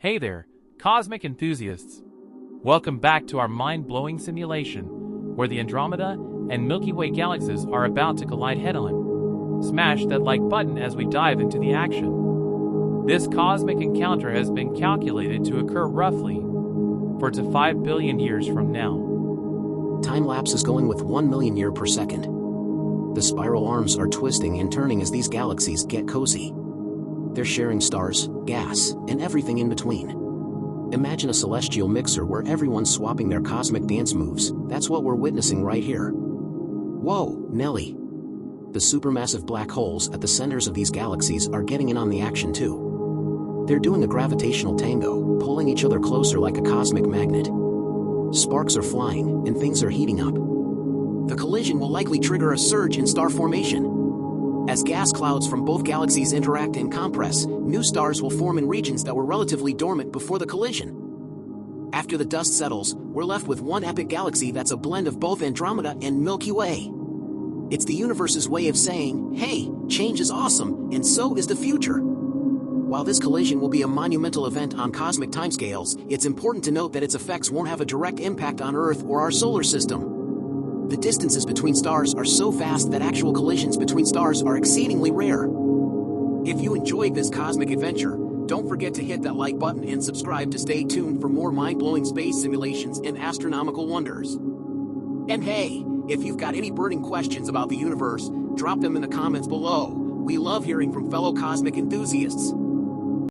Hey there, cosmic enthusiasts! Welcome back to our mind-blowing simulation, where the Andromeda and Milky Way galaxies are about to collide head-on. Smash that like button as we dive into the action. This cosmic encounter has been calculated to occur roughly 4 to 5 billion years from now. Timelapse is going with 1 million years per second. The spiral arms are twisting and turning as these galaxies get cozy. They're sharing stars, gas, and everything in between. Imagine a celestial mixer where everyone's swapping their cosmic dance moves. That's what we're witnessing right here. Whoa, Nelly! The supermassive black holes at the centers of these galaxies are getting in on the action too. They're doing a gravitational tango, pulling each other closer like a cosmic magnet. Sparks are flying, and things are heating up. The collision will likely trigger a surge in star formation. As gas clouds from both galaxies interact and compress, new stars will form in regions that were relatively dormant before the collision. After the dust settles, we're left with one epic galaxy that's a blend of both Andromeda and Milky Way. It's the universe's way of saying, hey, change is awesome, and so is the future. While this collision will be a monumental event on cosmic timescales, it's important to note that its effects won't have a direct impact on Earth or our solar system. The distances between stars are so vast that actual collisions between stars are exceedingly rare. If you enjoyed this cosmic adventure, don't forget to hit that like button and subscribe to stay tuned for more mind-blowing space simulations and astronomical wonders. And hey, if you've got any burning questions about the universe, drop them in the comments below. We love hearing from fellow cosmic enthusiasts.